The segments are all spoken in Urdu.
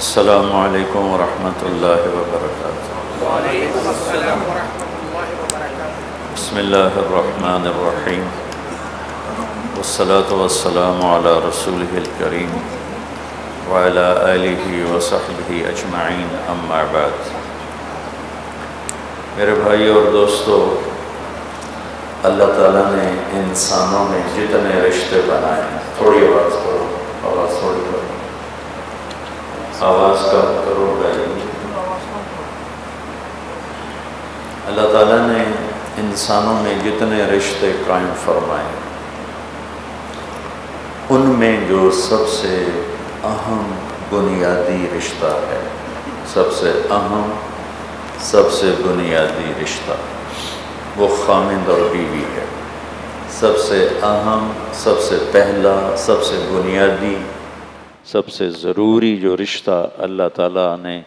السلام علیکم ورحمۃ اللہ وبرکاتہ۔ وعلیکم السلام ورحمۃ اللہ وبرکاتہ۔ بسم اللہ الرحمن الرحیم، والصلاة والسلام علی رسولہ الکریم وعلی آلہ وصحبہ اجمعین، اما بعد۔ میرے بھائی اور دوستو، اللہ تعالیٰ نے انسانوں میں جتنے رشتے بنائے ہیں، تھوڑی آواز کرو، آواز تھوڑی کرو، آواز کم کرو بھائی۔ اللہ تعالیٰ نے انسانوں میں جتنے رشتے قائم فرمائے، ان میں جو سب سے اہم بنیادی رشتہ ہے، سب سے اہم، سب سے بنیادی رشتہ، وہ خامند اور بیوی ہے۔ سب سے اہم، سب سے پہلا، سب سے بنیادی، سب سے ضروری جو رشتہ اللہ تعالیٰ نے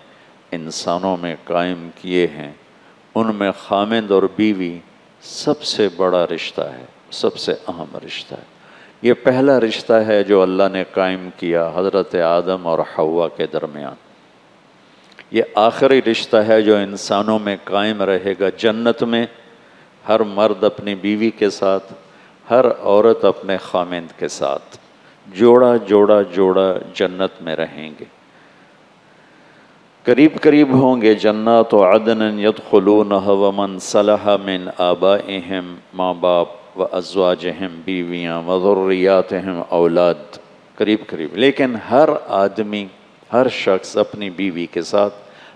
انسانوں میں قائم کیے ہیں، ان میں خامند اور بیوی سب سے بڑا رشتہ ہے، سب سے اہم رشتہ ہے۔ یہ پہلا رشتہ ہے جو اللہ نے قائم کیا حضرت آدم اور حوا کے درمیان۔ یہ آخری رشتہ ہے جو انسانوں میں قائم رہے گا جنت میں، ہر مرد اپنی بیوی کے ساتھ، ہر عورت اپنے خامند کے ساتھ، جوڑا جوڑا جوڑا جنت میں رہیں گے، قریب قریب ہوں گے۔ جنات و عدن یدخلونہ ومن صلح من آبائہم، ماں باپ و ازواجہم، بیویاں و ذریاتہم، اولاد، قریب قریب۔ لیکن ہر آدمی، ہر شخص اپنی بیوی کے ساتھ،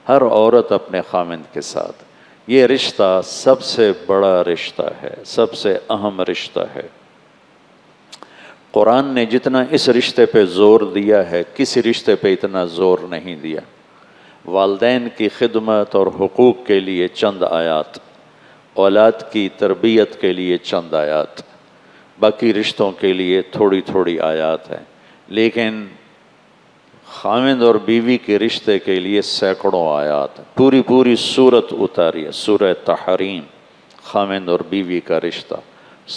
ہر عورت اپنے خامند کے ساتھ۔ یہ رشتہ سب سے بڑا رشتہ ہے، سب سے اہم رشتہ ہے۔ قرآن نے جتنا اس رشتے پہ زور دیا ہے، کسی رشتے پہ اتنا زور نہیں دیا۔ والدین کی خدمت اور حقوق کے لیے چند آیات، اولاد کی تربیت کے لیے چند آیات، باقی رشتوں کے لیے تھوڑی تھوڑی آیات ہیں، لیکن خامند اور بیوی کے رشتے کے لیے سینکڑوں آیات، پوری پوری سورت اتاری ہے۔ سورہ تحریم، خامند اور بیوی کا رشتہ،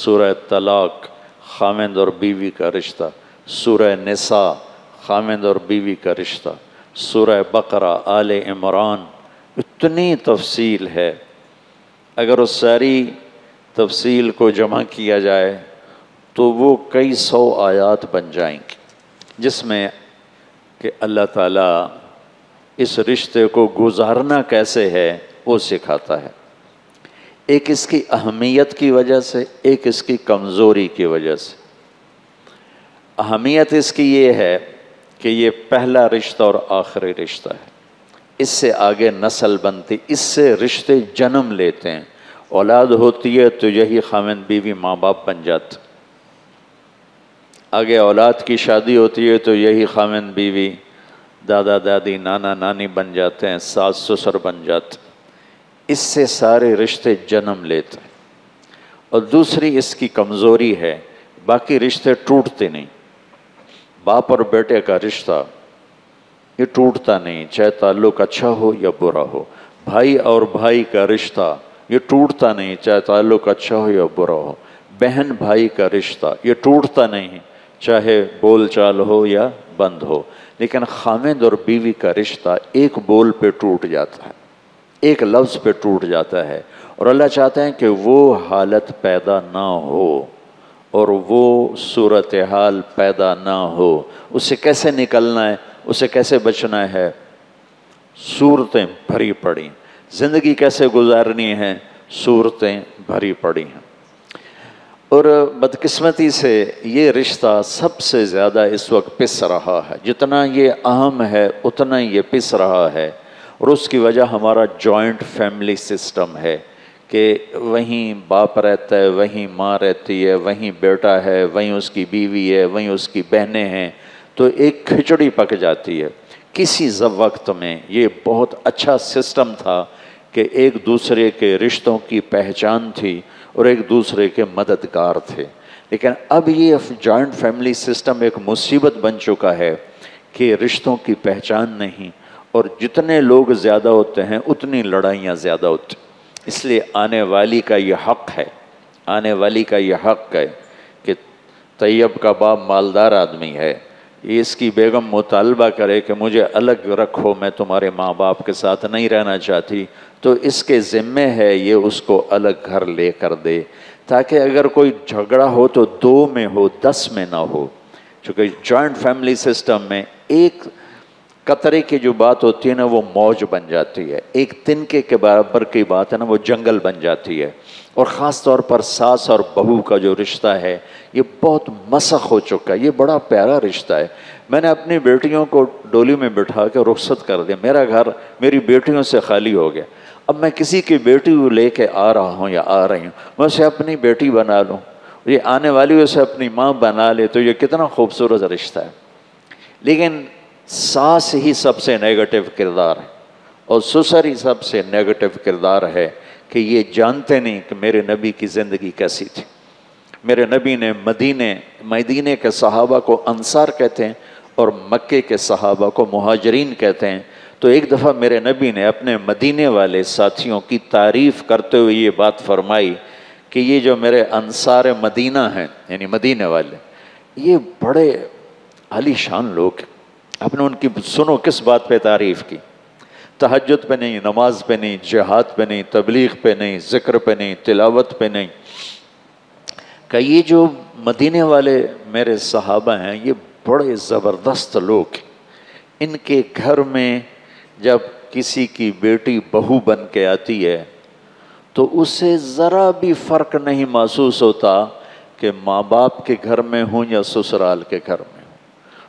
سورہ طلاق، خامند اور بیوی کا رشتہ، سورہ نساء، خامند اور بیوی کا رشتہ، سورہ بقرہ، آل عمران، اتنی تفصیل ہے۔ اگر اس ساری تفصیل کو جمع کیا جائے تو وہ کئی سو آیات بن جائیں گی، جس میں کہ اللہ تعالیٰ اس رشتے کو گزارنا کیسے ہے وہ سکھاتا ہے۔ ایک اس کی اہمیت کی وجہ سے، ایک اس کی کمزوری کی وجہ سے۔ اہمیت اس کی یہ ہے کہ یہ پہلا رشتہ اور آخری رشتہ ہے، اس سے آگے نسل بنتی، اس سے رشتے جنم لیتے ہیں۔ اولاد ہوتی ہے تو یہی خامند بیوی ماں باپ بن جاتے، آگے اولاد کی شادی ہوتی ہے تو یہی خامند بیوی دادا دادی، نانا نانی بن جاتے ہیں، ساس سسر بن جاتے ہیں۔ اس سے سارے رشتے جنم لیتے ہیں۔ اور دوسری اس کی کمزوری ہے، باقی رشتے ٹوٹتے نہیں۔ باپ اور بیٹے کا رشتہ یہ ٹوٹتا نہیں، چاہے تعلق اچھا ہو یا برا ہو۔ بھائی اور بھائی کا رشتہ یہ ٹوٹتا نہیں، چاہے تعلق اچھا ہو یا برا ہو۔ بہن بھائی کا رشتہ یہ ٹوٹتا نہیں، چاہے بول چال ہو یا بند ہو۔ لیکن خامند اور بیوی کا رشتہ ایک بول پہ ٹوٹ جاتا ہے، ایک لفظ پہ ٹوٹ جاتا ہے، اور اللہ چاہتے ہیں کہ وہ حالت پیدا نہ ہو اور وہ صورتحال پیدا نہ ہو۔ اس سے کیسے نکلنا ہے، اس سے کیسے بچنا ہے؟ صورتیں بھری پڑی، زندگی کیسے گزارنی ہے، صورتیں بھری پڑی ہیں۔ اور بدقسمتی سے یہ رشتہ سب سے زیادہ اس وقت پس رہا ہے، جتنا یہ اہم ہے اتنا یہ پس رہا ہے۔ اور اس کی وجہ ہمارا جوائنٹ فیملی سسٹم ہے کہ وہیں باپ رہتا ہے، وہیں ماں رہتی ہے، وہیں بیٹا ہے، وہیں اس کی بیوی ہے، وہیں اس کی بہنیں ہیں، تو ایک کھچڑی پک جاتی ہے۔ کسی وقت میں یہ بہت اچھا سسٹم تھا کہ ایک دوسرے کے رشتوں کی پہچان تھی اور ایک دوسرے کے مددگار تھے، لیکن اب یہ جوائنٹ فیملی سسٹم ایک مصیبت بن چکا ہے کہ رشتوں کی پہچان نہیں، اور جتنے لوگ زیادہ ہوتے ہیں اتنی لڑائیاں زیادہ ہوتی ہیں۔ اس لیے آنے والی کا یہ حق ہے، آنے والی کا یہ حق ہے کہ طیب کا باپ مالدار آدمی ہے، اس کی بیگم مطالبہ کرے کہ مجھے الگ رکھو، میں تمہارے ماں باپ کے ساتھ نہیں رہنا چاہتی، تو اس کے ذمے ہے یہ اس کو الگ گھر لے کر دے، تاکہ اگر کوئی جھگڑا ہو تو 2 میں ہو، 10 میں نہ ہو۔ چونکہ جوائنٹ فیملی سسٹم میں ایک قطرے کی جو بات ہوتی ہے نا وہ موج بن جاتی ہے، ایک تنکے کے برابر کی بات ہے نا وہ جنگل بن جاتی ہے۔ اور خاص طور پر ساس اور بہو کا جو رشتہ ہے یہ بہت مسخ ہو چکا ہے، یہ بڑا پیارا رشتہ ہے۔ میں نے اپنی بیٹیوں کو ڈولی میں بٹھا کے رخصت کر دیا، میرا گھر میری بیٹیوں سے خالی ہو گیا۔ اب میں کسی کی بیٹی کو لے کے آ رہا ہوں یا آ رہی ہوں، میں اسے اپنی بیٹی بنا لوں، یہ آنے والی اسے اپنی ماں بنا لے، تو یہ کتنا خوبصورت رشتہ ہے۔ لیکن ساس ہی سب سے نیگیٹو کردار ہے اور سسر ہی سب سے نیگیٹو کردار ہے کہ یہ جانتے نہیں کہ میرے نبی کی زندگی کیسی تھی۔ میرے نبی نے مدینے کے صحابہ کو انصار کہتے ہیں اور مکے کے صحابہ کو مہاجرین کہتے ہیں۔ تو ایک دفعہ میرے نبی نے اپنے مدینے والے ساتھیوں کی تعریف کرتے ہوئے یہ بات فرمائی کہ یہ جو میرے انصار مدینہ ہیں یعنی مدینے والے، یہ بڑے عالی شان لوگ ہیں۔ آپ نے ان کی سنو کس بات پہ تعریف کی، تہجد پہ نہیں، نماز پہ نہیں، جہاد پہ نہیں، تبلیغ پہ نہیں، ذکر پہ نہیں، تلاوت پہ نہیں، کہ یہ جو مدینے والے میرے صحابہ ہیں یہ بڑے زبردست لوگ ہیں۔ ان کے گھر میں جب کسی کی بیٹی بہو بن کے آتی ہے تو اسے ذرا بھی فرق نہیں محسوس ہوتا کہ ماں باپ کے گھر میں ہوں یا سسرال کے گھر میں ہوں۔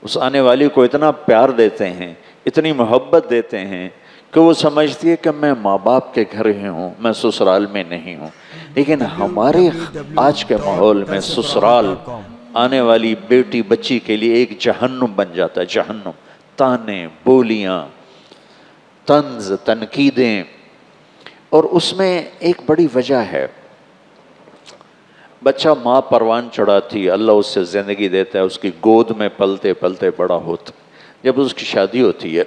اس آنے والی کو اتنا پیار دیتے ہیں، اتنی محبت دیتے ہیں کہ وہ سمجھتی ہے کہ میں ماں باپ کے گھر ہی ہوں، میں سسرال میں نہیں ہوں۔ لیکن ہمارے آج کے ماحول میں سسرال آنے والی بیٹی بچی کے لیے ایک جہنم بن جاتا ہے، جہنم، تانے، بولیاں، طنز، تنقیدیں۔ اور اس میں ایک بڑی وجہ ہے، بچہ ماں پروان چڑھاتی، اللہ اس سے زندگی دیتا ہے، اس کی گود میں پلتے پلتے بڑا ہوتا، جب اس کی شادی ہوتی ہے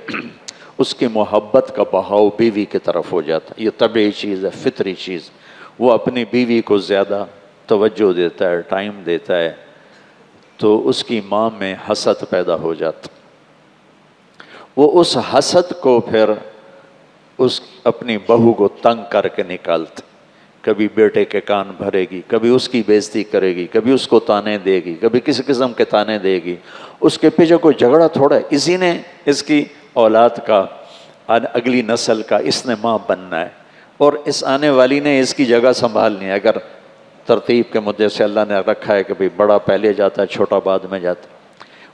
اس کی محبت کا بہاؤ بیوی کی طرف ہو جاتا ہے۔ یہ طبعی چیز ہے، فطری چیز، وہ اپنی بیوی کو زیادہ توجہ دیتا ہے، ٹائم دیتا ہے، تو اس کی ماں میں حسد پیدا ہو جاتا، وہ اس حسد کو پھر اس اپنی بہو کو تنگ کر کے نکالتے، کبھی بیٹے کے کان بھرے گی، کبھی اس کی بےزتی کرے گی، کبھی اس کو تانے دے گی، کبھی کسی قسم کے تانے دے گی۔ اس کے پیچھے کوئی جھگڑا تھوڑا ہے، اسی نے اس کی اولاد کا، اگلی نسل کا اس نے ماں بننا ہے، اور اس آنے والی نے اس کی جگہ سنبھالنی ہے۔ اگر ترتیب کے مدعے سے اللہ نے رکھا ہے کہ بھئی بڑا پہلے جاتا ہے چھوٹا بعد میں جاتا ہے،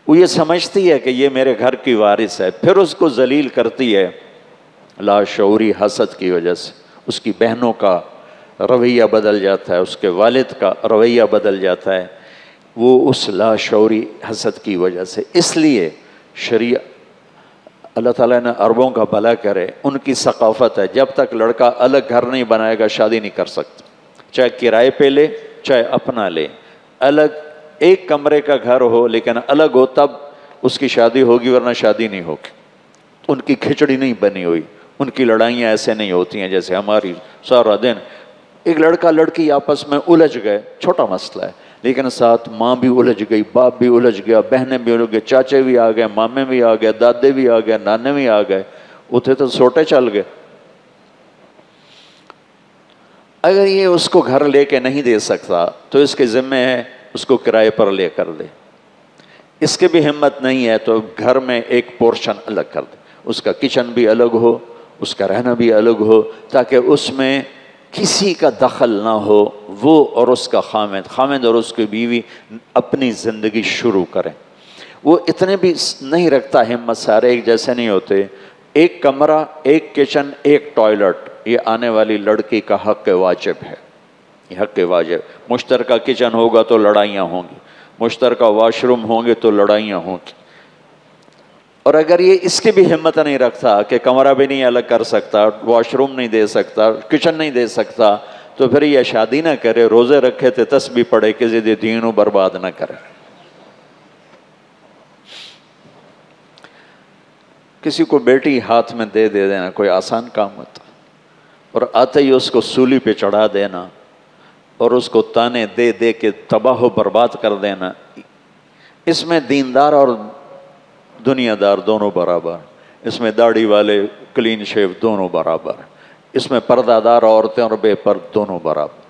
وہ یہ سمجھتی ہے کہ یہ میرے گھر کی وارث ہے، پھر اس کو ذلیل کرتی ہے لاشعوری حسد کی وجہ سے۔ اس کی بہنوں کا رویہ بدل جاتا ہے، اس کے والد کا رویہ بدل جاتا ہے، وہ اس لاشعوری حسد کی وجہ سے۔ اس لیے شریعت، اللہ تعالیٰ نے عربوں کا بھلا کرے، ان کی ثقافت ہے جب تک لڑکا الگ گھر نہیں بنائے گا شادی نہیں کر سکتا، چاہے کرائے پہ لے چاہے اپنا لے، الگ ایک کمرے کا گھر ہو لیکن الگ ہو تب اس کی شادی ہوگی، ورنہ شادی نہیں ہوگی۔ ان کی کھچڑی نہیں بنی ہوئی، ان کی لڑائیاں ایسے نہیں ہوتی ہیں جیسے ہماری سارا دن۔ ایک لڑکا لڑکی آپس میں الجھ گئے، چھوٹا مسئلہ ہے، لیکن ساتھ ماں بھی الجھ گئی، باپ بھی الجھ گیا، بہنیں بھی الجھ گئے، چاچے بھی آ گئے، مامے بھی آ گئے، دادے بھی آ گئے، نانے بھی آ گئے، اتنے تو سوٹے چل گئے۔ اگر یہ اس کو گھر لے کے نہیں دے سکتا تو اس کے ذمہ ہے اس کو کرائے پر لے کر دے، اس کے بھی ہمت نہیں ہے تو گھر میں ایک پورشن الگ کر دے، اس کا کچن بھی الگ ہو، اس کا رہنا بھی الگ ہو، تاکہ اس میں کسی کا دخل نہ ہو، وہ اور اس کا خامد اور اس کی بیوی اپنی زندگی شروع کریں۔ وہ اتنے بھی نہیں رکھتا ہمت، سارے ایک جیسے نہیں ہوتے۔ ایک کمرہ، ایک کچن، ایک ٹوائلٹ، یہ آنے والی لڑکی کا حق واجب ہے، یہ حق واجب۔ مشترکہ کچن ہوگا تو لڑائیاں ہوں گی، مشترکہ واش روم ہوں گے تو لڑائیاں ہوں گی۔ اور اگر یہ اس کی بھی ہمت نہیں رکھتا کہ کمرہ بھی نہیں الگ کر سکتا، واش روم نہیں دے سکتا، کچن نہیں دے سکتا، تو پھر یہ شادی نہ کرے، روزے رکھے تھے تسبیح پڑھے، کسی دے دینوں برباد نہ کرے۔ کسی کو بیٹی ہاتھ میں دے دینا کوئی آسان کام ہوتا، اور آتے ہی اس کو سولی پہ چڑھا دینا اور اس کو تانے دے دے کے تباہ و برباد کر دینا، اس میں دیندار اور دنیا دار دونوں برابر، اس میں داڑھی والے کلین شیو دونوں برابر، اس میں پردہ دار عورتیں اور بے پرد دونوں برابر۔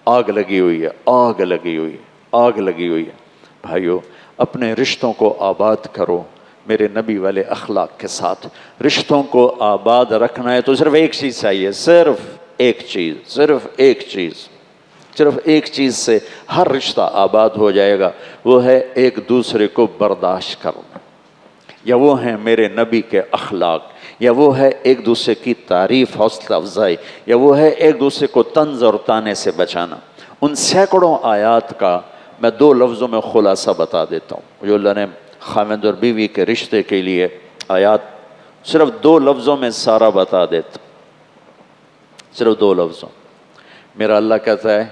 آگ لگی ہوئی ہے، آگ لگی ہوئی ہے، آگ لگی ہوئی ہے۔ بھائیو، اپنے رشتوں کو آباد کرو میرے نبی والے اخلاق کے ساتھ۔ رشتوں کو آباد رکھنا ہے تو صرف ایک چیز چاہیے، صرف ایک چیز، صرف ایک چیز، صرف ایک چیز سے ہر رشتہ آباد ہو جائے گا، وہ ہے ایک دوسرے کو برداشت کرنا، یا وہ ہیں میرے نبی کے اخلاق، یا وہ ہے ایک دوسرے کی تعریف، حوصلہ افزائی، یا وہ ہے ایک دوسرے کو طنز اور طعنے سے بچانا۔ ان سینکڑوں آیات کا میں 2 لفظوں میں خلاصہ بتا دیتا ہوں جو اللہ نے خاوند اور بیوی کے رشتے کے لیے آیات، صرف 2 لفظوں میں سارا بتا دیتا ہوں، صرف 2 لفظوں۔ میرا اللہ کہتا ہے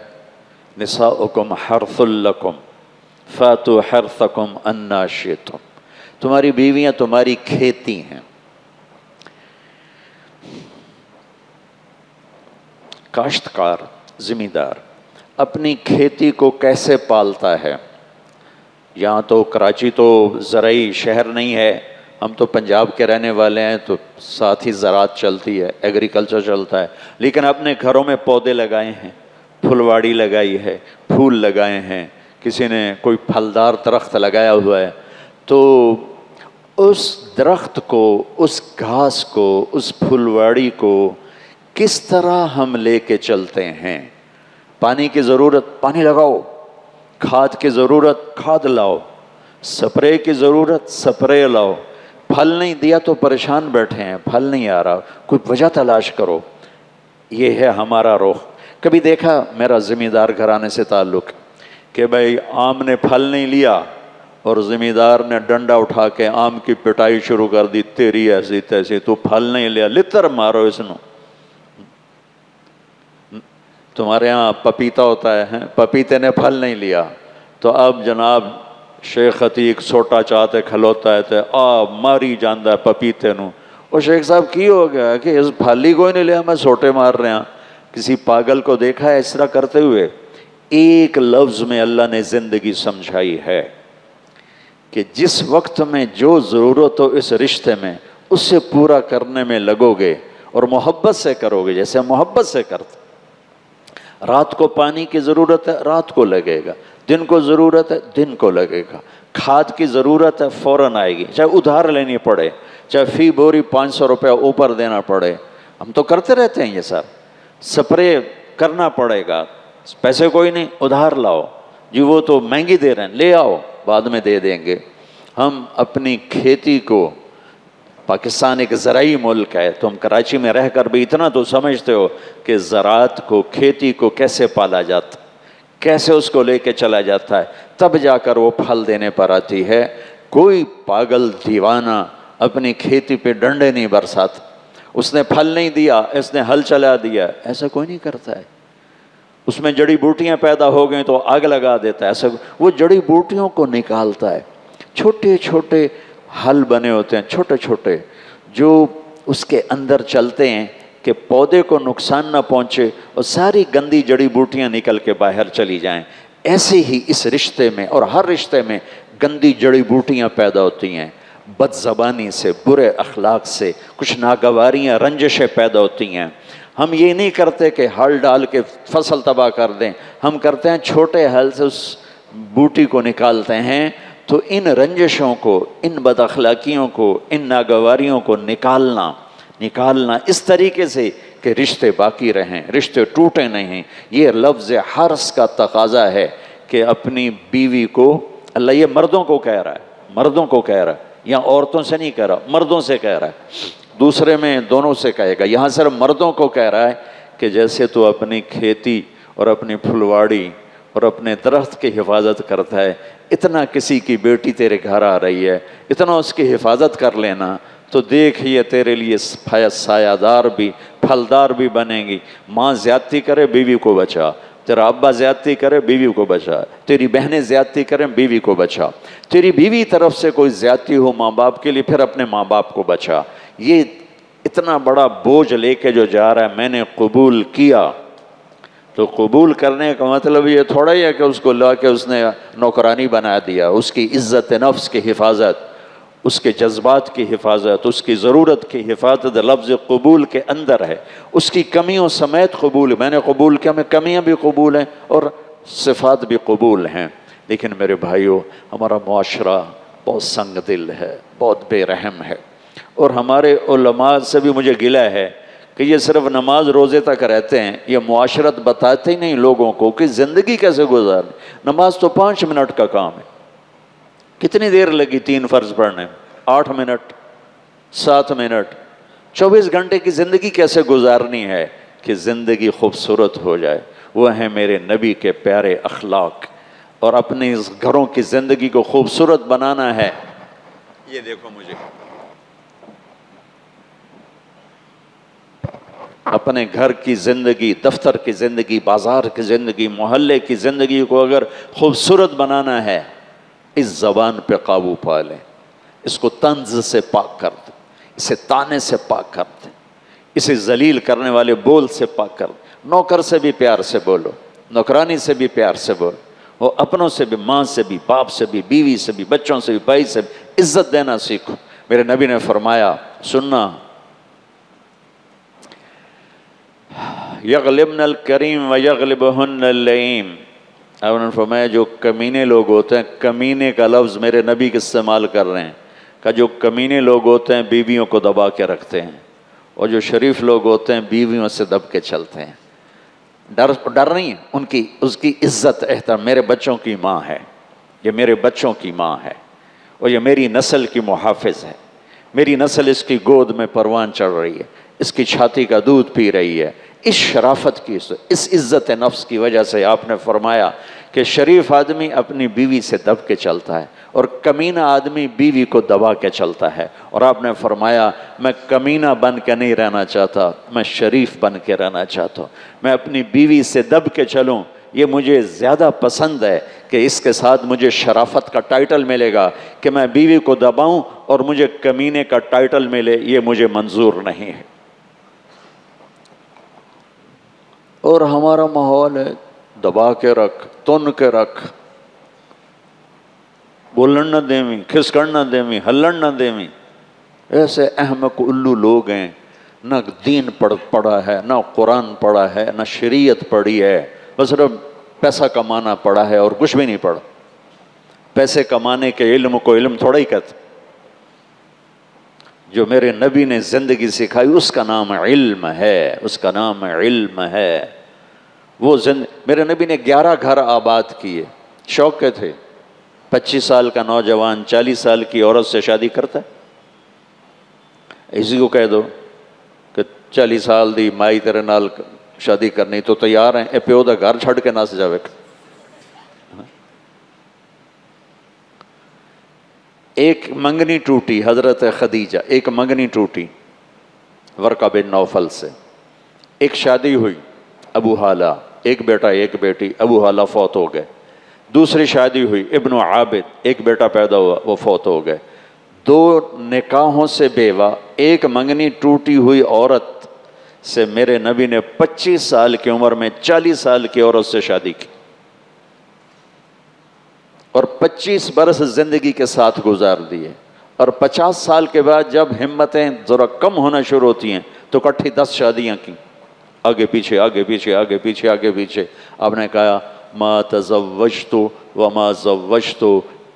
نساؤکم حرث لکم فاتوا حرثکم انا شئتم، تمہاری بیویاں تمہاری کھیتی ہیں۔ کاشتکار، زمیندار اپنی کھیتی کو کیسے پالتا ہے؟ یہاں تو کراچی تو زرعی شہر نہیں ہے، ہم تو پنجاب کے رہنے والے ہیں، تو ساتھ ہی زراعت چلتی ہے، ایگریکلچر چلتا ہے، لیکن اپنے گھروں میں پودے لگائے ہیں، پھلواڑی لگائی ہے، پھول لگائے ہیں، کسی نے کوئی پھلدار درخت لگایا ہوا ہے، تو اس درخت کو، اس گھاس کو، اس پھلواڑی کو کس طرح ہم لے کے چلتے ہیں؟ پانی کی ضرورت پانی لگاؤ، کھاد کی ضرورت کھاد لاؤ، سپرے کی ضرورت سپرے لاؤ۔ پھل نہیں دیا تو پریشان بیٹھے ہیں، پھل نہیں آ رہا، کوئی وجہ تلاش کرو۔ یہ ہے ہمارا رخ۔ کبھی دیکھا، میرا زمیندار گھرانے سے تعلق کہ بھائی آم نے پھل نہیں لیا اور زمیندار نے ڈنڈا اٹھا کے آم کی پٹائی شروع کر دی، تیری ایسی تیسی، تو پھل نہیں لیا، لتر مارو اس نو۔ تمہارے ہاں پپیتا ہوتا ہے، پپیتے نے پھل نہیں لیا تو اب جناب شیخ عتیق سوٹا چاہتے کھلوتا ہے تے ماری جاندہ ہے پپیتے نو۔ اور شیخ صاحب کی ہو گیا کہ اس پھل ہی کوئی نہیں لیا، میں سوٹے مار رہے ہیں۔ کسی پاگل کو دیکھا ہے اس طرح کرتے ہوئے؟ ایک لفظ میں اللہ نے زندگی سمجھائی ہے کہ جس وقت میں جو ضرورت ہو اس رشتے میں، اس سے پورا کرنے میں لگو گے اور محبت سے کرو گے، جیسے محبت سے کرتے۔ رات کو پانی کی ضرورت ہے، رات کو لگے گا، دن کو ضرورت ہے، دن کو لگے گا، کھاد کی ضرورت ہے، فوراً آئے گی، چاہے ادھار لینی پڑے، چاہے فی بوری 500 روپے اوپر دینا پڑے۔ ہم تو کرتے رہتے ہیں یہ سر، سپرے کرنا پڑے گا، پیسے کوئی نہیں، ادھار لاؤ، جی وہ تو مہنگی دے رہے ہیں، لے آؤ، بعد میں دے دیں گے۔ ہم اپنی کھیتی کو، پاکستان ایک زرعی ملک ہے، تم کراچی میں رہ کر بھی اتنا تو سمجھتے ہو کہ زراعت کو، کھیتی کو کیسے پالا جاتا، کیسے اس کو لے کے چلا جاتا ہے، تب جا کر وہ پھل دینے پر آتی ہے۔ کوئی پاگل دیوانہ اپنی کھیتی پہ ڈنڈے نہیں برساتا، اس نے پھل نہیں دیا، اس نے ہل چلا دیا، ایسا کوئی نہیں کرتا ہے۔ اس میں جڑی بوٹیاں پیدا ہو گئیں تو آگ لگا دیتا ہے، ایسا وہ جڑی بوٹیوں کو نکالتا ہے۔ چھوٹے چھوٹے حل بنے ہوتے ہیں، چھوٹے چھوٹے، جو اس کے اندر چلتے ہیں کہ پودے کو نقصان نہ پہنچے اور ساری گندی جڑی بوٹیاں نکل کے باہر چلی جائیں۔ ایسے ہی اس رشتے میں اور ہر رشتے میں گندی جڑی بوٹیاں پیدا ہوتی ہیں، بد زبانی سے، برے اخلاق سے، کچھ ناگواریاں، رنجشیں پیدا ہوتی ہیں۔ ہم یہ نہیں کرتے کہ ہل ڈال کے فصل تباہ کر دیں، ہم کرتے ہیں چھوٹے ہل سے اس بوٹی کو نکالتے ہیں۔ تو ان رنجشوں کو، ان بد اخلاقیوں کو، ان ناگواریوں کو نکالنا اس طریقے سے کہ رشتے باقی رہیں، رشتے ٹوٹے نہیں۔ یہ لفظ حرص کا تقاضا ہے کہ اپنی بیوی کو، اللہ یہ مردوں کو کہہ رہا ہے، مردوں کو کہہ رہا ہے، یہاں عورتوں سے نہیں کہہ رہا، مردوں سے کہہ رہا ہے، دوسرے میں دونوں سے کہے گا، یہاں صرف مردوں کو کہہ رہا ہے کہ جیسے تو اپنی کھیتی اور اپنی پھلواڑی اور اپنے درخت کی حفاظت کرتا ہے، اتنا کسی کی بیٹی تیرے گھر آ رہی ہے، اتنا اس کی حفاظت کر لینا تو دیکھ یہ تیرے لیے سایہ دار بھی، پھلدار بھی بنے گی۔ ماں زیادتی کرے بیوی کو بچا، تیرا ابا زیادتی کرے بیوی کو بچا، تیری بہنیں زیادتی کریں بیوی کو بچا، تیری بیوی طرف سے کوئی زیادتی ہو ماں باپ کے لیے پھر اپنے ماں باپ کو بچا۔ یہ اتنا بڑا بوجھ لے کے جو جا رہا ہے، میں نے قبول کیا، تو قبول کرنے کا مطلب یہ تھوڑا ہی ہے کہ اس کو لا کے اس نے نوکرانی بنا دیا۔ اس کی عزت نفس کی حفاظت، اس کے جذبات کی حفاظت، اس کی ضرورت کی حفاظت لفظ قبول کے اندر ہے، اس کی کمیوں سمیت قبول. میں نے قبول کیا، میں کمیاں بھی قبول ہیں اور صفات بھی قبول ہیں. لیکن میرے بھائیوں، ہمارا معاشرہ بہت سنگ دل ہے، بہت بے رحم ہے، اور ہمارے علماء سے بھی مجھے گلہ ہے کہ یہ صرف نماز روزے تک رہتے ہیں، یہ معاشرت بتاتے ہی نہیں لوگوں کو کہ زندگی کیسے گزارنی. نماز تو 5 منٹ کا کام ہے. کتنی دیر لگی 3 فرض پڑھنے میں؟ 8 منٹ، 7 منٹ. 24 گھنٹے کی زندگی کیسے گزارنی ہے کہ زندگی خوبصورت ہو جائے. وہ ہیں میرے نبی کے پیارے اخلاق، اور اپنے اس گھروں کی زندگی کو خوبصورت بنانا ہے. یہ دیکھو، مجھے اپنے گھر کی زندگی، دفتر کی زندگی، بازار کی زندگی، محلے کی زندگی کو اگر خوبصورت بنانا ہے، اس زبان پہ قابو پا لیں، اس کو طنز سے پاک کر دیں، اسے طعنے سے پاک کر دیں، اسے ذلیل کرنے والے بول سے پاک کر دیں. نوکر سے بھی پیار سے بولو، نوکرانی سے بھی پیار سے بولو، وہ اپنوں سے بھی، ماں سے بھی، باپ سے بھی، بیوی سے بھی، بچوں سے بھی، بھائی سے بھی عزت دینا سیکھو. میرے نبی نے فرمایا، سننا، یغلبن الکریم ویغلبہن اللئیم. آپ نے فرمایا جو کمینے لوگ ہوتے ہیں، کمینے کا لفظ میرے نبی کے استعمال کر رہے ہیں، کہ جو کمینے لوگ ہوتے ہیں بیویوں کو دبا کے رکھتے ہیں، اور جو شریف لوگ ہوتے ہیں بیویوں سے دب کے چلتے ہیں. ڈر نہیں ہے، اس کی عزت احترام. میرے بچوں کی ماں ہے، یہ میرے بچوں کی ماں ہے، اور یہ میری نسل کی محافظ ہے. میری نسل اس کی گود میں پروان چڑھ رہی ہے، اس کی چھاتی کا دودھ پی رہی ہے. اس شرافت کی، اس عزت نفس کی وجہ سے آپ نے فرمایا کہ شریف آدمی اپنی بیوی سے دب کے چلتا ہے، اور کمینہ آدمی بیوی کو دبا کے چلتا ہے. اور آپ نے فرمایا میں کمینہ بن کے نہیں رہنا چاہتا، میں شریف بن کے رہنا چاہتا ہوں. میں اپنی بیوی سے دب کے چلوں، یہ مجھے زیادہ پسند ہے کہ اس کے ساتھ مجھے شرافت کا ٹائٹل ملے گا. کہ میں بیوی کو دباؤں اور مجھے کمینے کا ٹائٹل ملے، یہ مجھے منظور نہیں ہے. اور ہمارا ماحول ہے دبا کے رکھ، تن کے رکھ، بولن نہ دیویں، کھسکن نہ دیویں، ہلن نہ دیویں. ایسے احمق الو لوگ ہیں، نہ دین پڑھا ہے، نہ قرآن پڑھا ہے، نہ شریعت پڑھی ہے، بس صرف پیسہ کمانا پڑا ہے اور کچھ بھی نہیں پڑھا. پیسے کمانے کے علم کو علم تھوڑا ہی کہتے. جو میرے نبی نے زندگی سکھائی اس کا نام علم ہے، اس کا نام علم ہے. وہ میرے نبی نے 11 گھر آباد کیے. شوق کے تھے. 25 سال کا نوجوان 40 سال کی عورت سے شادی کرتا ہے؟ اسی کو کہہ دو کہ 40 سال دی مائی تیرے نال شادی کرنی تو تیار ہیں، اے پیو دا گھر چھڑ کے نس جاوے. ایک منگنی ٹوٹی حضرت خدیجہ، ایک منگنی ٹوٹی ورقہ بن نوفل سے. ایک شادی ہوئی ابو حالہ، ایک بیٹا ایک بیٹی، ابو حالہ فوت ہو گئے. دوسری شادی ہوئی ابن عابد، ایک بیٹا پیدا ہوا، وہ فوت ہو گئے. 2 نکاحوں سے بیوہ، ایک منگنی ٹوٹی ہوئی عورت سے میرے نبی نے 25 سال کی عمر میں 40 سال کی عورت سے شادی کی، اور 25 برس زندگی کے ساتھ گزار دیے. اور 50 سال کے بعد جب ہمتیں ذرا کم ہونا شروع ہوتی ہیں تو اکٹھی 10 شادیاں کی، آگے پیچھے آگے پیچھے آگے پیچھے آگے پیچھے. آپ نے کہا ما تزوجت وما زوجت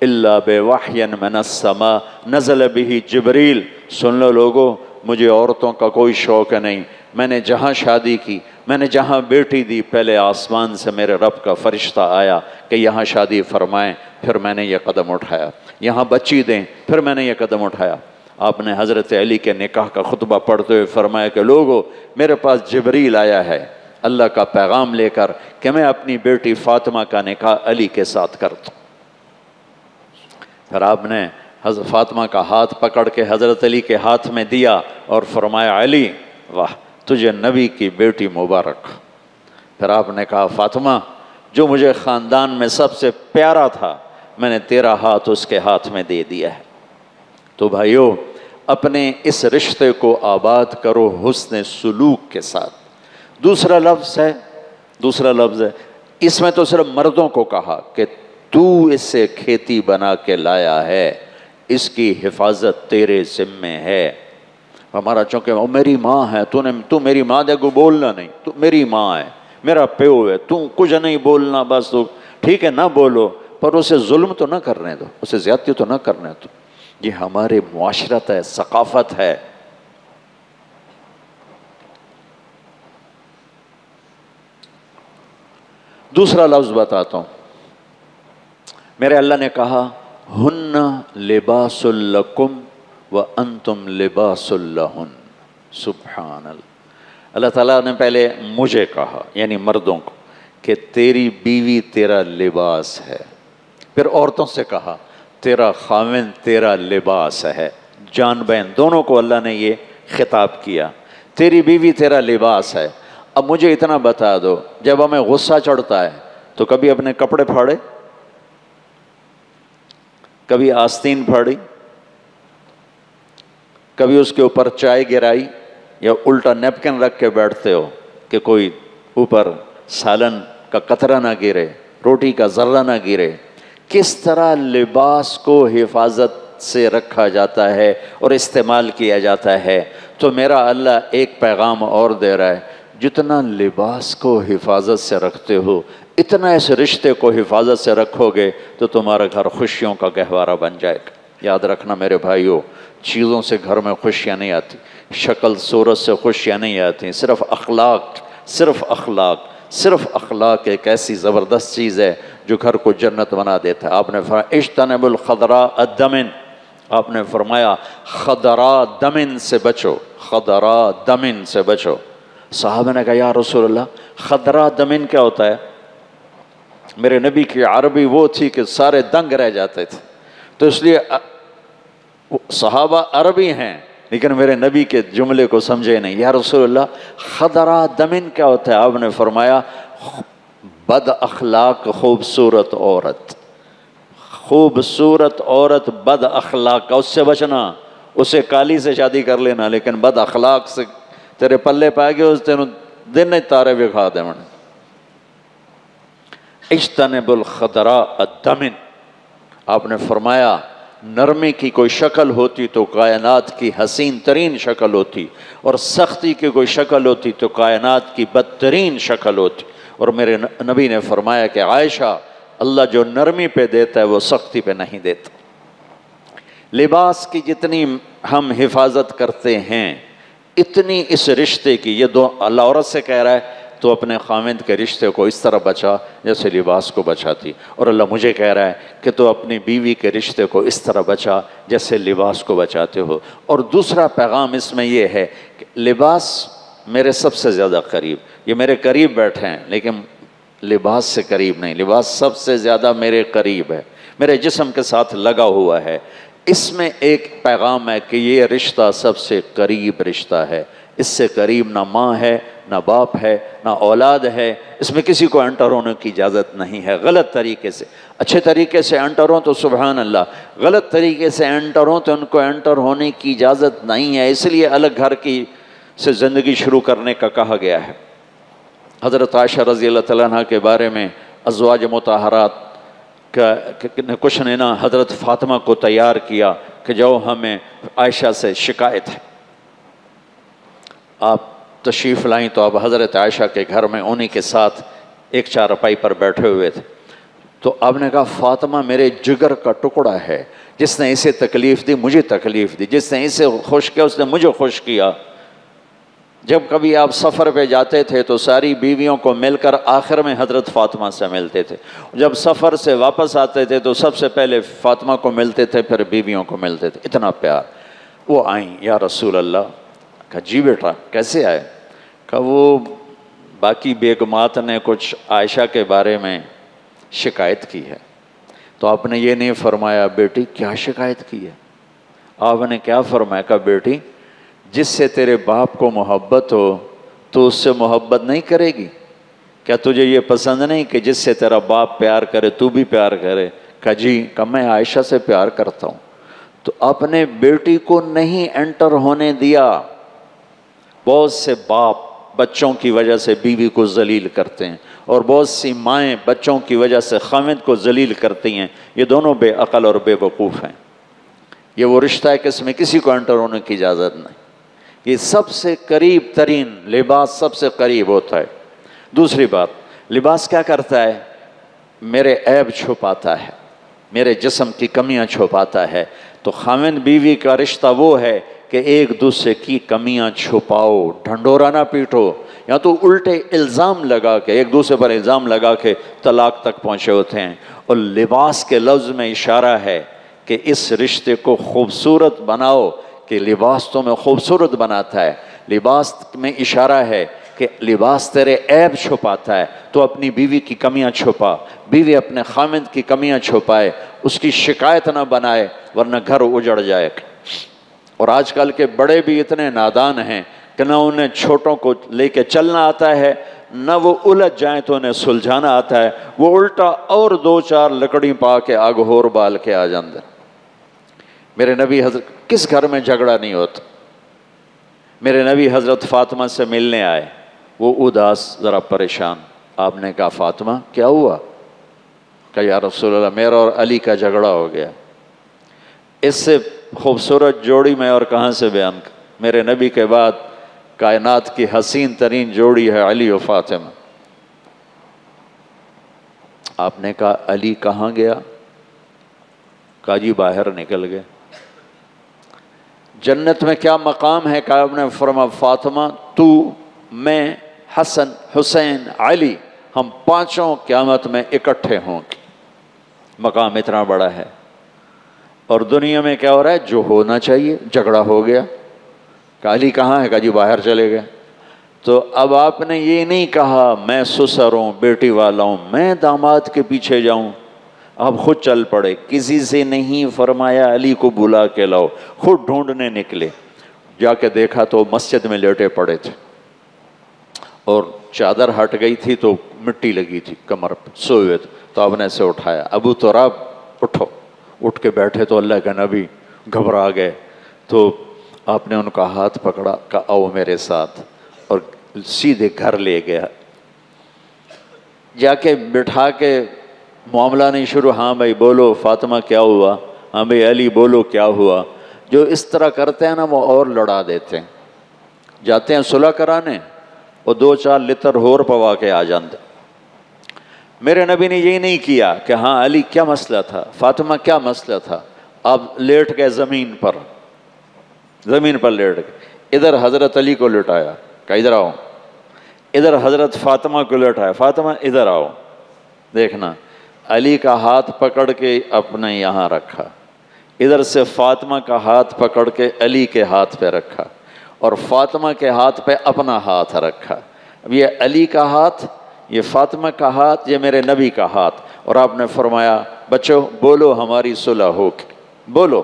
الا بوحی من السماء نزل به جبریل. سن لو لوگو، مجھے عورتوں کا کوئی شوق نہیں. میں نے جہاں شادی کی، میں نے جہاں بیٹی دی، پہلے آسمان سے میرے رب کا فرشتہ آیا کہ یہاں شادی فرمائیں، پھر میں نے یہ قدم اٹھایا. یہاں بچی دیں، پھر میں نے یہ قدم اٹھایا. آپ نے حضرت علی کے نکاح کا خطبہ پڑھتے ہوئے فرمایا کہ لوگو، میرے پاس جبریل آیا ہے اللہ کا پیغام لے کر کہ میں اپنی بیٹی فاطمہ کا نکاح علی کے ساتھ کرتا ہوں. پھر آپ نے حضرت فاطمہ کا ہاتھ پکڑ کے حضرت علی کے ہاتھ میں دیا اور فرمایا علی واہ، تجھے نبی کی بیٹی مبارک. پھر آپ نے کہا فاطمہ، جو مجھے خاندان میں سب سے پیارا تھا، میں نے تیرا ہاتھ اس کے ہاتھ میں دے دیا ہے. تو بھائیو، اپنے اس رشتے کو آباد کرو حسن سلوک کے ساتھ. دوسرا لفظ ہے، اس میں تو صرف مردوں کو کہا کہ تو اس سے کھیتی بنا کے لایا ہے، اس کی حفاظت تیرے ذمے ہے۔ ہمارا چونکہ وہ میری ماں ہے، تو میری ماں دے کو بولنا نہیں، تو میری ماں ہے، میرا پیو ہے، تو کچھ نہیں بولنا، بس تو ٹھیک ہے نہ بولو، پر اسے ظلم تو نہ کرنے دو، اسے زیادتی تو نہ کرنے دو۔ یہ ہمارے معاشرت ہے، ثقافت ہے۔ دوسرا لفظ بتاتا ہوں، میرے اللہ نے کہا ہن لباس لکم وانتم لباس لہن۔ سبحان اللہ۔ اللہ تعالیٰ نے پہلے مجھے کہا یعنی مردوں کو کہ تیری بیوی تیرا لباس ہے، پھر عورتوں سے کہا تیرا خاوند تیرا لباس ہے۔ جان بہن دونوں کو اللہ نے یہ خطاب کیا، تیری بیوی تیرا لباس ہے۔ اب مجھے اتنا بتا دو، جب ہمیں غصہ چڑھتا ہے تو کبھی اپنے کپڑے پھاڑے، کبھی آستین پھاڑی، کبھی اس کے اوپر چائے گرائی، یا الٹا نیپکن رکھ کے بیٹھتے ہو کہ کوئی اوپر سالن کا قطرہ نہ گرے، روٹی کا ذرہ نہ گرے؟ کس طرح لباس کو حفاظت سے رکھا جاتا ہے اور استعمال کیا جاتا ہے۔ تو میرا اللہ ایک پیغام اور دے رہا ہے، جتنا لباس کو حفاظت سے رکھتے ہو اتنا اس رشتے کو حفاظت سے رکھو گے تو تمہارا گھر خوشیوں کا گہوارہ بن جائے گا۔ یاد رکھنا میرے بھائیوں، چیزوں سے گھر میں خوشیاں نہیں آتی، شکل صورت سے خوشیاں نہیں آتی، صرف اخلاق ایک ایسی زبردست چیز ہے جو گھر کو جنت بنا دیتا ہے۔ آپ نے فرمایا اجتنبوا الخضراء الدمن، آپ نے فرمایا خضراء دمن سے بچو، خضراء دمن سے بچو۔ صحابہ نے کہا یا رسول اللہ خضراء دمن کیا ہوتا ہے؟ میرے نبی کی عربی وہ تھی کہ سارے دنگ رہ جاتے تھے، تو اس لیے صحابہ عربی ہیں لیکن میرے نبی کے جملے کو سمجھے نہیں۔ یا رسول اللہ خضراء دمن کیا ہوتا ہے؟ آپ نے فرمایا بد اخلاق خوبصورت عورت، خوبصورت عورت بد اخلاق کا، اس سے بچنا، اسے کالی سے شادی کر لینا لیکن بد اخلاق سے تیرے پلے پائے گے، اس تینوں دن تارے بھی کھا دے من۔ اجتنبوا الخضراء الدمن، آپ نے فرمایا نرمی کی کوئی شکل ہوتی تو کائنات کی حسین ترین شکل ہوتی، اور سختی کی کوئی شکل ہوتی تو کائنات کی بدترین شکل ہوتی۔ اور میرے نبی نے فرمایا کہ عائشہ، اللہ جو نرمی پہ دیتا ہے وہ سختی پہ نہیں دیتا۔ لباس کی جتنی ہم حفاظت کرتے ہیں اتنی اس رشتے کی، یہ دو اللہ عورت سے کہہ رہا ہے تو اپنے خاوند کے رشتے کو اس طرح بچا جیسے لباس کو بچاتی، اور اللہ مجھے کہہ رہا ہے کہ تو اپنی بیوی کے رشتے کو اس طرح بچا جیسے لباس کو بچاتے ہو۔ اور دوسرا پیغام اس میں یہ ہے کہ لباس میرے سب سے زیادہ قریب، یہ میرے قریب بیٹھے ہیں لیکن لباس سے قریب نہیں، لباس سب سے زیادہ میرے قریب ہے، میرے جسم کے ساتھ لگا ہوا ہے۔ اس میں ایک پیغام ہے کہ یہ رشتہ سب سے قریب رشتہ ہے، اس سے قریب نہ ماں ہے، نہ باپ ہے، نہ اولاد ہے، اس میں کسی کو انٹر ہونے کی اجازت نہیں ہے غلط طریقے سے۔ اچھے طریقے سے انٹر ہوں تو سبحان اللہ، غلط طریقے سے انٹر ہوں تو ان کو انٹر ہونے کی اجازت نہیں ہے، اس لیے الگ گھر کی سے زندگی شروع کرنے کا کہا گیا ہے۔ حضرت عائشہ رضی اللہ تعالیٰ عنہ کے بارے میں ازواج مطہرات نے کچھ نے نا حضرت فاطمہ کو تیار کیا کہ جو ہمیں عائشہ سے شکایت ہے، آپ تشریف لائیں، تو اب حضرت عائشہ کے گھر میں انہی کے ساتھ ایک چارپائی پر بیٹھے ہوئے تھے، تو آپ نے کہا فاطمہ میرے جگر کا ٹکڑا ہے، جس نے اسے تکلیف دی مجھے تکلیف دی، جس نے اسے خوش کیا اس نے مجھے خوش کیا۔ جب کبھی آپ سفر پہ جاتے تھے تو ساری بیویوں کو مل کر آخر میں حضرت فاطمہ سے ملتے تھے، جب سفر سے واپس آتے تھے تو سب سے پہلے فاطمہ کو ملتے تھے پھر بیویوں کو ملتے تھے، اتنا پیار۔ وہ آئیں یا رسول اللہ، کہا جی بیٹا کیسے آئے؟ کہا وہ باقی بیگمات نے کچھ عائشہ کے بارے میں شکایت کی ہے۔ تو آپ نے یہ نہیں فرمایا بیٹی کیا شکایت کی ہے؟ آپ نے کیا فرمایا؟ کہا بیٹی جس سے تیرے باپ کو محبت ہو تو اس سے محبت نہیں کرے گی؟ کیا تجھے یہ پسند نہیں کہ جس سے تیرا باپ پیار کرے تو بھی پیار کرے؟ کہا جی، کہ میں عائشہ سے پیار کرتا ہوں۔ تو اپنے بیٹی کو نہیں انٹر ہونے دیا۔ بہت سے باپ بچوں کی وجہ سے بیوی کو ذلیل کرتے ہیں، اور بہت سی مائیں بچوں کی وجہ سے خاوند کو ذلیل کرتی ہیں، یہ دونوں بے عقل اور بے وقوف ہیں۔ یہ وہ رشتہ ہے کہ اس میں کسی کو انٹر ہونے کی اجازت نہیں. یہ سب سے قریب ترین لباس سب سے قریب ہوتا ہے. دوسری بات، لباس کیا کرتا ہے؟ میرے عیب چھپاتا ہے، میرے جسم کی کمیاں چھپاتا ہے. تو خاوند بیوی کا رشتہ وہ ہے کہ ایک دوسرے کی کمیاں چھپاؤ، ڈھنڈورا نہ پیٹو، یا تو الٹے الزام لگا کے ایک دوسرے پر الزام لگا کے طلاق تک پہنچے ہوتے ہیں. اور لباس کے لفظ میں اشارہ ہے کہ اس رشتے کو خوبصورت بناؤ، کہ لباس تمہیں خوبصورت بناتا ہے. لباس میں اشارہ ہے کہ لباس تیرے عیب چھپاتا ہے، تو اپنی بیوی کی کمیاں چھپا، بیوی اپنے خامند کی کمیاں چھپائے، اس کی شکایت نہ بنائے ورنہ گھر اجڑ جائے. اور آج کل کے بڑے بھی اتنے نادان ہیں کہ نہ انہیں چھوٹوں کو لے کے چلنا آتا ہے، نہ وہ الجھ جائیں تو انہیں سلجھانا آتا ہے، وہ الٹا اور دو چار لکڑی پا کے آگ ہور بال کے آ جاندے. میرے نبی حضرت کس گھر میں جھگڑا نہیں ہوتا؟ میرے نبی حضرت فاطمہ سے ملنے آئے، وہ اداس، ذرا پریشان. آپ نے کہا فاطمہ کیا ہوا؟ کہا یا رسول اللہ میرا اور علی کا جھگڑا ہو گیا. اس سے خوبصورت جوڑی میں اور کہاں سے بیان کر؟ میرے نبی کے بعد کائنات کی حسین ترین جوڑی ہے علی و فاطمہ. آپ نے کہا علی کہاں گیا؟ کہا جی باہر نکل گئے. جنت میں کیا مقام ہے؟ کہا آپ نے فرما فاطمہ تو، میں، حسن، حسین، علی، ہم پانچوں قیامت میں اکٹھے ہوں گے. مقام اتنا بڑا ہے. اور دنیا میں کیا ہو رہا ہے؟ جو ہونا چاہیے، جھگڑا ہو گیا. کہا علی کہاں ہے؟ کہا جی باہر چلے گئے. تو اب آپ نے یہ نہیں کہا میں سسر ہوں، بیٹی والا ہوں، میں داماد کے پیچھے جاؤں. آپ خود چل پڑے، کسی سے نہیں فرمایا علی کو بلا کے لاؤ، خود ڈھونڈنے نکلے. جا کے دیکھا تو مسجد میں لیٹے پڑے تھے اور چادر ہٹ گئی تھی تو مٹی لگی تھی کمر پہ، سوئے ہوئے تھے. تو آپ نے اسے اٹھایا، ابو تراب اٹھو. اٹھ کے بیٹھے تو اللہ کے نبی گھبرا گئے. تو آپ نے ان کا ہاتھ پکڑا، کہا آؤ میرے ساتھ، اور سیدھے گھر لے گیا. جا کے بٹھا کے معاملہ نہیں شروع. ہاں بھائی بولو فاطمہ کیا ہوا؟ ہاں بھائی علی بولو کیا ہوا؟ جو اس طرح کرتے ہیں نا وہ اور لڑا دیتے ہیں. جاتے ہیں صلح کرانے اور دو چار لتر ہور پوا کے آ جاتے. میرے نبی نے یہی نہیں کیا کہ ہاں علی کیا مسئلہ تھا، فاطمہ کیا مسئلہ تھا. آپ لیٹ گئے زمین پر لیٹ گئے. ادھر حضرت علی کو لٹایا، کہ ادھر آؤ. ادھر حضرت فاطمہ کو لٹایا، فاطمہ ادھر آؤ. دیکھنا علی کا ہاتھ پکڑ کے اپنے یہاں رکھا، ادھر سے فاطمہ کا ہاتھ پکڑ کے علی کے ہاتھ پہ رکھا، اور فاطمہ کے ہاتھ پہ اپنا ہاتھ رکھا. اب یہ علی کا ہاتھ، یہ فاطمہ کا ہاتھ، یہ میرے نبی کا ہاتھ. اور آپ نے فرمایا بچو بولو ہماری صلح ہو کے، بولو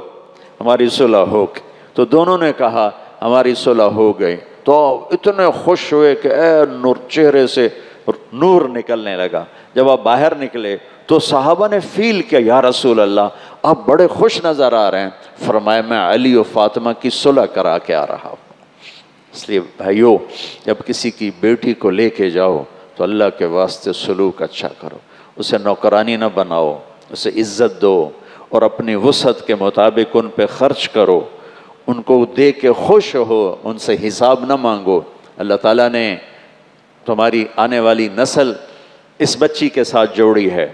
ہماری صلح ہو کے. تو دونوں نے کہا ہماری صلح ہو گئی. تو اتنے خوش ہوئے کہ اے نور، چہرے سے نور نکلنے لگا. جب آپ باہر نکلے تو صحابہ نے فیل کیا یا رسول اللہ آپ بڑے خوش نظر آ رہے ہیں. فرمایا میں علی و فاطمہ کی صلح کرا کے آ رہا ہوں. اس لیے بھائیو جب کسی کی بیٹی کو لے کے جاؤ تو اللہ کے واسطے سلوک اچھا کرو، اسے نوکرانی نہ بناؤ، اسے عزت دو، اور اپنی وسعت کے مطابق ان پہ خرچ کرو، ان کو دے کے خوش ہو، ان سے حساب نہ مانگو. اللہ تعالیٰ نے تمہاری آنے والی نسل اس بچی کے ساتھ جوڑی ہے.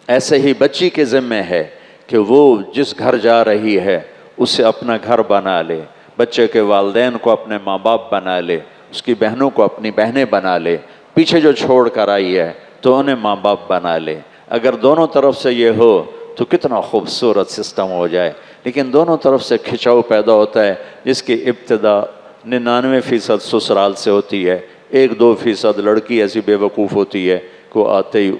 ایسے ہی بچی کے ذمہ ہے کہ وہ جس گھر جا رہی ہے اسے اپنا گھر بنا لے، بچے کے والدین کو اپنے ماں باپ بنا لے، اس کی بہنوں کو اپنی بہنیں بنا لے، پیچھے جو چھوڑ کر آئی ہے تو انہیں ماں باپ بنا لے. اگر دونوں طرف سے یہ ہو تو کتنا خوبصورت سسٹم ہو جائے. لیکن دونوں طرف سے کھچاؤ پیدا ہوتا ہے، جس کی ابتدا 99% سسرال سے ہوتی ہے. 1-2% لڑکی ایسی بے وقوف ہوتی ہے کہ وہ آتے ہی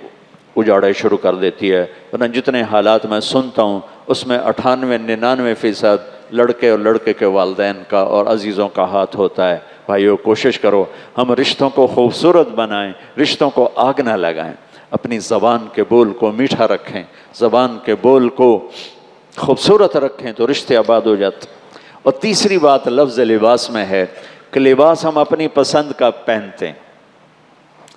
اجاڑے شروع کر دیتی ہے. ورنہ جتنے حالات میں سنتا ہوں اس میں 98-99% لڑکے اور لڑکے کے والدین کا اور عزیزوں کا ہاتھ ہوتا ہے. بھائیو کوشش کرو ہم رشتوں کو خوبصورت بنائیں، رشتوں کو آگ نہ لگائیں. اپنی زبان کے بول کو میٹھا رکھیں، زبان کے بول کو خوبصورت رکھیں تو رشتے آباد ہو جاتے. اور تیسری بات لفظ لباس میں ہے کہ لباس ہم اپنی پسند کا پہنتے ہیں.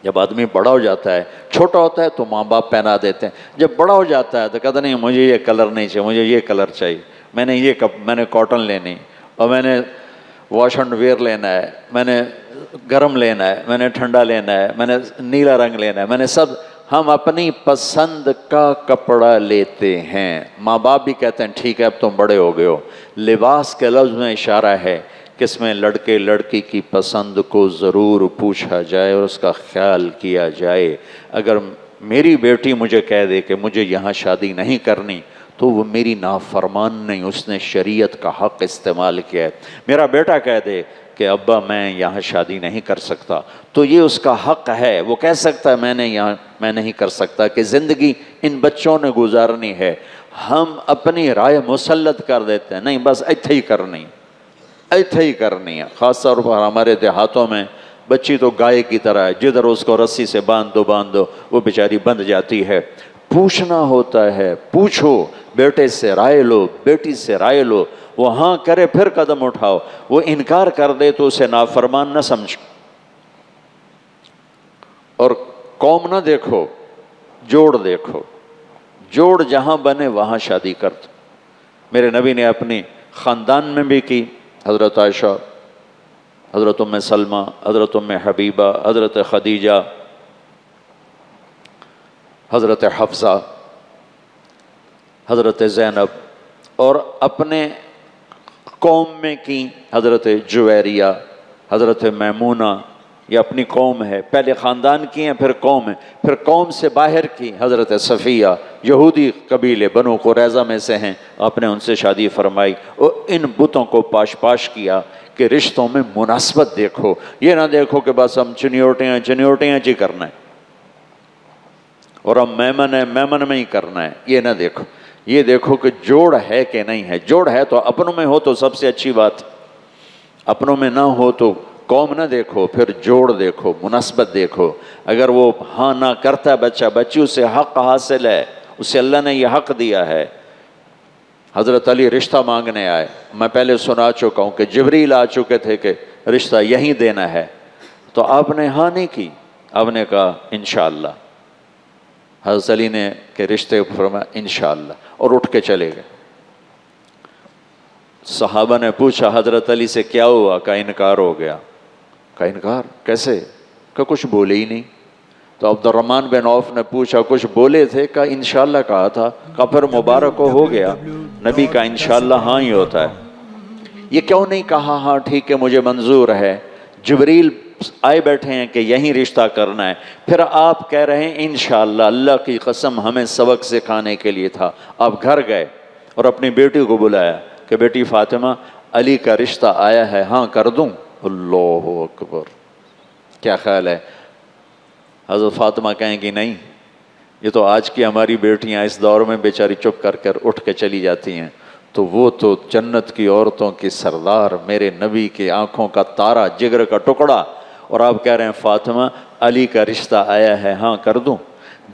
جب آدمی بڑا ہو جاتا ہے، چھوٹا ہوتا ہے تو ماں باپ پہنا دیتے ہیں. جب بڑا ہو جاتا ہے تو کہتا نہیں مجھے یہ کلر نہیں چاہیے، مجھے یہ کلر چاہیے. میں نے میں نے کاٹن لینی، اور میں نے واش اینڈ ویئر لینا ہے، میں نے گرم لینا ہے، میں نے ٹھنڈا لینا ہے، میں نے نیلا رنگ لینا ہے، میں نے سب، ہم اپنی پسند کا کپڑا لیتے ہیں۔ ماں باپ بھی کہتے ہیں ٹھیک ہے اب تم بڑے ہو گئے ہو۔ لباس کے لفظ میں اشارہ ہے کہ اس میں لڑکے لڑکی کی پسند کو ضرور پوچھا جائے اور اس کا خیال کیا جائے۔ اگر میری بیٹی مجھے کہہ دے کہ مجھے یہاں شادی نہیں کرنی تو وہ میری نافرمان نہیں، اس نے شریعت کا حق استعمال کیا ہے۔ میرا بیٹا کہہ دے کہ ابا میں یہاں شادی نہیں کر سکتا تو یہ اس کا حق ہے، وہ کہہ سکتا ہے میں نہیں کر سکتا، کہ زندگی ان بچوں نے گزارنی ہے۔ ہم اپنی رائے مسلط کر دیتے ہیں، نہیں بس ایتھے ہی کرنی ہے۔ خاص طور پر ہمارے دیہاتوں میں بچی تو گائے کی طرح ہے، جدھر اس کو رسی سے باندھ دو وہ بیچاری بندھ جاتی ہے۔ پوچھنا ہوتا ہے، پوچھو، بیٹے سے رائے لو، بیٹی سے رائے لو، وہ ہاں کرے پھر قدم اٹھاؤ، وہ انکار کر دے تو اسے نافرمان نہ سمجھو۔ اور قوم نہ دیکھو، جوڑ دیکھو، جوڑ جہاں بنے وہاں شادی کر دو۔ میرے نبی نے اپنی خاندان میں بھی کی، حضرت عائشہ، حضرت ام سلمہ، حضرت ام حبیبہ، حضرت خدیجہ، حضرت حفصہ، حضرت زینب، اور اپنے قوم میں کی حضرت جویریہ، حضرت میمونہ، یہ اپنی قوم ہے، پہلے خاندان کی ہیں پھر قوم ہے، پھر قوم سے باہر کی حضرت صفیہ، یہودی قبیلے بنو قریظہ میں سے ہیں، آپ نے ان سے شادی فرمائی، اور ان بتوں کو پاش پاش کیا کہ رشتوں میں مناسبت دیکھو، یہ نہ دیکھو کہ بس ہم چنیوٹیاں جی کرنا ہے اور ہم میمن میں ہی کرنا ہے، یہ نہ دیکھو، یہ دیکھو کہ جوڑ ہے کہ نہیں ہے۔ جوڑ ہے تو اپنوں میں ہو تو سب سے اچھی بات، اپنوں میں نہ ہو تو قوم نہ دیکھو، پھر جوڑ دیکھو، مناسبت دیکھو۔ اگر وہ ہاں نہ کرتا ہے بچہ بچی، اسے حق حاصل ہے، اسے اللہ نے یہ حق دیا ہے۔ حضرت علی رشتہ مانگنے آئے، میں پہلے سنا چکا ہوں کہ جبریل آ چکے تھے کہ رشتہ یہیں دینا ہے، تو آپ نے ہاں نہیں کی، آپ نے کہا انشاءاللہ۔ حضرت علی نے کہ رشتے فرمایا انشاءاللہ، اور اٹھ کے چلے گئے۔ صحابہ نے پوچھا حضرت علی سے کیا ہوا؟ کہا انکار ہو گیا۔ کہا انکار کیسے؟ کہا کچھ بولے ہی نہیں۔ تو عبد الرحمن بن عوف نے پوچھا کچھ بولے تھے؟ کہا انشاءاللہ کہا تھا۔ کہا پھر مبارک ہو گیا، نبی کا انشاءاللہ ہاں ہی ہوتا ہے۔ یہ کیوں نہیں کہا ہاں ٹھیک ہے مجھے منظور ہے؟ جبریل آئے بیٹھے ہیں کہ یہیں رشتہ کرنا ہے، پھر آپ کہہ رہے ہیں انشاءاللہ، اللہ کی قسم ہمیں سبق سکھانے کے لیے تھا۔ آپ گھر گئے اور اپنی بیٹی کو بلایا کہ بیٹی فاطمہ علی کا رشتہ آیا ہے، ہاں کر دوں؟ اللہ اکبر، کیا خیال ہے؟ حضرت فاطمہ کہیں گی نہیں، یہ تو آج کی ہماری بیٹیاں اس دور میں بیچاری چپ کر اٹھ کے چلی جاتی ہیں، تو وہ تو جنت کی عورتوں کی سردار، میرے نبی کی آنکھوں کا تارا، جگر کا ٹکڑا، اور آپ کہہ رہے ہیں فاطمہ علی کا رشتہ آیا ہے، ہاں کر دوں؟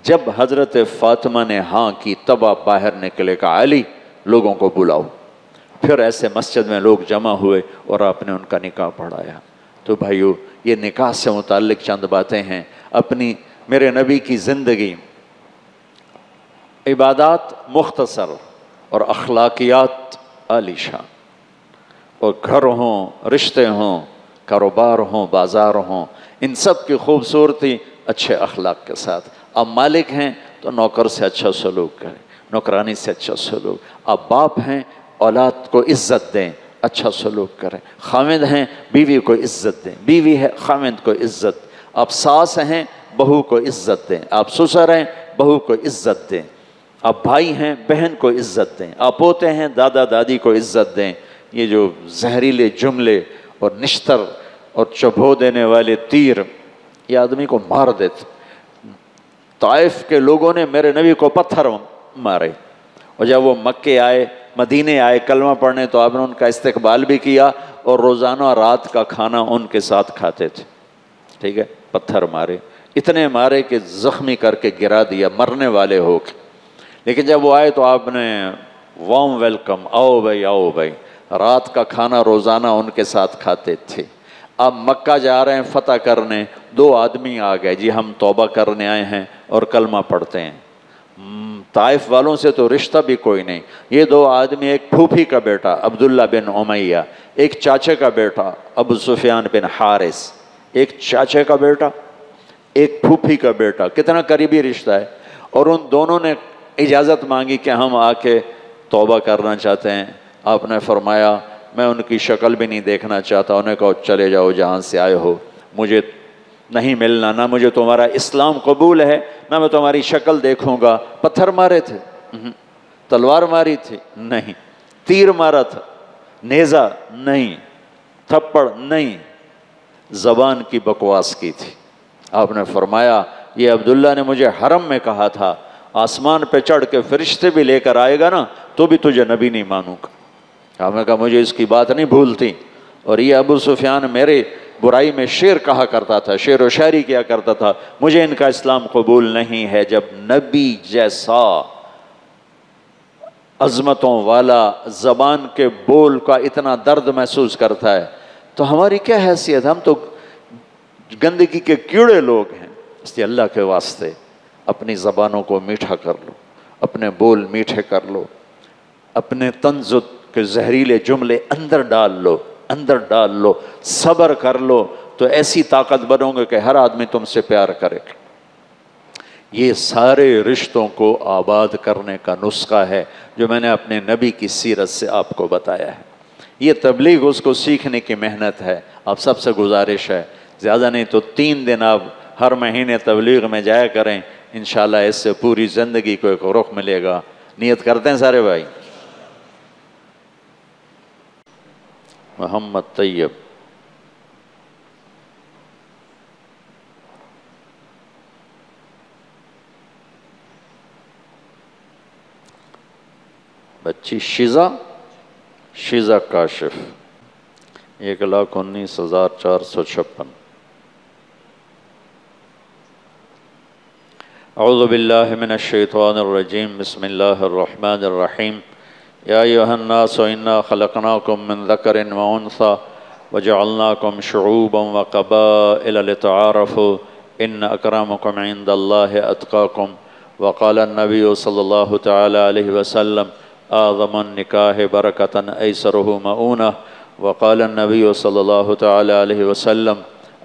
جب حضرت فاطمہ نے ہاں کی تب آپ باہر نکلے، کہا علی لوگوں کو بلاؤ۔ پھر ایسے مسجد میں لوگ جمع ہوئے اور آپ نے ان کا نکاح پڑھایا۔ تو بھائیو، یہ نکاح سے متعلق چند باتیں ہیں۔ اپنی میرے نبی کی زندگی، عبادات مختصر اور اخلاقیات عالی شان، اور گھر ہوں، رشتے ہوں، کاروبار ہوں، بازار ہوں، ان سب کی خوبصورتی اچھے اخلاق کے ساتھ۔ آپ مالک ہیں تو نوکر سے اچھا سلوک کریں، نوکرانی سے اچھا سلوک۔ آپ باپ ہیں، اولاد کو عزت دیں، اچھا سلوک کریں۔ خاوند ہیں، بیوی کو عزت دیں، بیوی ہے خاوند کو عزت۔ آپ ساس ہیں، بہو کو عزت دیں۔ آپ سسر ہیں، بہو کو عزت دیں۔ آپ بھائی ہیں، بہن کو عزت دیں۔ آپ پوتے ہیں، دادا دادی کو عزت دیں۔ یہ جو زہریلے جملے اور نشتر اور چبھو دینے والے تیر، یہ آدمی کو مار دیتے۔ طائف کے لوگوں نے میرے نبی کو پتھر مارے، اور جب وہ مکے آئے، مدینے آئے کلمہ پڑھنے، تو آپ نے ان کا استقبال بھی کیا اور روزانہ رات کا کھانا ان کے ساتھ کھاتے تھے۔ ٹھیک ہے، پتھر مارے، اتنے مارے کہ زخمی کر کے گرا دیا، مرنے والے ہو کے۔ لیکن جب وہ آئے تو آپ نے وارم ویلکم، آؤ بھائی آؤ بھائی، رات کا کھانا روزانہ ان کے ساتھ کھاتے تھے۔ آپ مکہ جا رہے ہیں فتح کرنے، 2 آدمی آ گئے، جی ہم توبہ کرنے آئے ہیں اور کلمہ پڑھتے ہیں۔ طائف والوں سے تو رشتہ بھی کوئی نہیں. یہ دو آدمی، ایک پھوپھی کا بیٹا عبداللہ بن امیہ، ایک چاچے کا بیٹا ابو سفیان بن حارث، ایک چاچے کا بیٹا ایک پھوپھی کا بیٹا، کتنا قریبی رشتہ ہے. اور ان دونوں نے اجازت مانگی کہ ہم آ کے توبہ کرنا چاہتے ہیں. آپ نے فرمایا میں ان کی شکل بھی نہیں دیکھنا چاہتا. انہیں کہو چلے جاؤ جہاں سے آئے ہو، مجھے نہیں ملنا، نہ مجھے تمہارا اسلام قبول ہے، نہ میں تمہاری شکل دیکھوں گا. پتھر مارے تھے؟ تلوار ماری تھی؟ نہیں. تیر مارا تھا؟ نیزہ؟ نہیں. تھپڑ؟ نہیں. زبان کی بکواس کی تھی. آپ نے فرمایا یہ عبداللہ نے مجھے حرم میں کہا تھا آسمان پہ چڑھ کے فرشتے بھی لے کر آئے گا نا تو بھی تجھے نبی نہیں مانوں گا. آپ نے کہا مجھے اس کی بات نہیں بھولتی. اور یہ ابو سفیان میرے برائی میں شعر کہا کرتا تھا، شعر و شاعری کیا کرتا تھا، مجھے ان کا اسلام قبول نہیں ہے. جب نبی جیسا عظمتوں والا زبان کے بول کا اتنا درد محسوس کرتا ہے تو ہماری کیا حیثیت؟ ہم تو گندگی کے کیڑے لوگ ہیں. اس لیے اللہ کے واسطے اپنی زبانوں کو میٹھا کر لو، اپنے بول میٹھے کر لو، اپنے طنز کے زہریلے جملے اندر ڈال لو، صبر کر لو تو ایسی طاقت بنو گے کہ ہر آدمی تم سے پیار کرے گا. یہ سارے رشتوں کو آباد کرنے کا نسخہ ہے جو میں نے اپنے نبی کی سیرت سے آپ کو بتایا ہے. یہ تبلیغ اس کو سیکھنے کی محنت ہے. آپ سب سے گزارش ہے زیادہ نہیں تو 3 دن آپ ہر مہینے تبلیغ میں جایا کریں، انشاءاللہ اس سے پوری زندگی کو ایک رخ ملے گا. نیت کرتے ہیں سارے بھائی؟ محمد طیب. بچی شیزا کاشف 1,19,456. اعوذ باللہ من الشیطان الرجیم. بسم اللہ الرحمن الرحیم. یا ایھا الناس انا خلقناکم من ذکر و انثی وجعلناکم شعوبا وقبائل لتعارفوا ان اکرمکم عند اللہ اتقاکم. وقال النبی صلی اللہ تعالی علیہ وسلم اعظم النکاح برکۃ ایسرہ مؤونہ. وقال النبی صلی اللہ تعالی علیہ وسلم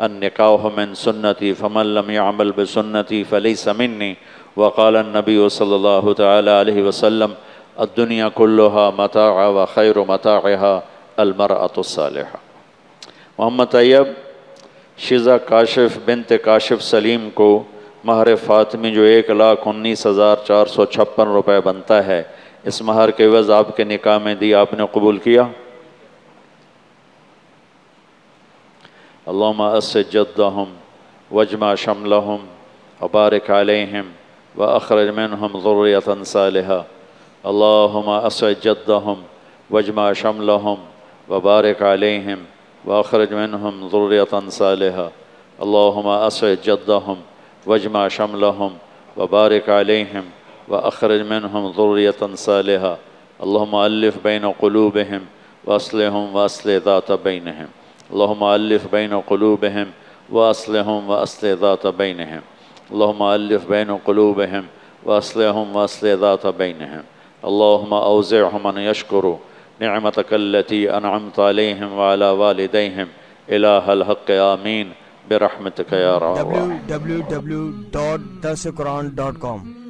النکاح من سنتی فمن لم يعمل بسنتی فلیس منی. وقال النبی صلی اللہ تعالی علیہ وسلم الدنیا کلها متاع وخیر متاعها المرأة الصالحة. محمد طیب شیزا کاشف بنت کاشف سلیم کو مہر فاطمی جو 1,19,456 روپے بنتا ہے، اس مہر کے عوض آپ کے نکاح میں دی، آپ نے قبول کیا؟ اللہم اسعد جدہم واجمع شملہم وبارک علیہم واخرج منہم ذریۃ صالحہ. اللہم اسعد جدہم واجمع شملہم وبارک علیہم واخرج منہم ذریۃ صالحہ. اللہم اسعد جدہم واجمع شملہم وبارک علیہم واخرج منہم ذریۃ صالحہ. اللہم الف بین قلوبہم واصلحہم واصلح ذات بینہم. اللہم الف بین قلوبہم واصلحہم واصلح ذات بینہم. اللہم الف بین قلوبہم واصلحہم واصلح ذات بینہم. اللہم اوزعہم ان یشکروا نعمتک التی انعمت علیہم وعلی والدیہم الہ الحق. آمین برحمتک یا ارحم الراحمین. www.darsequran.com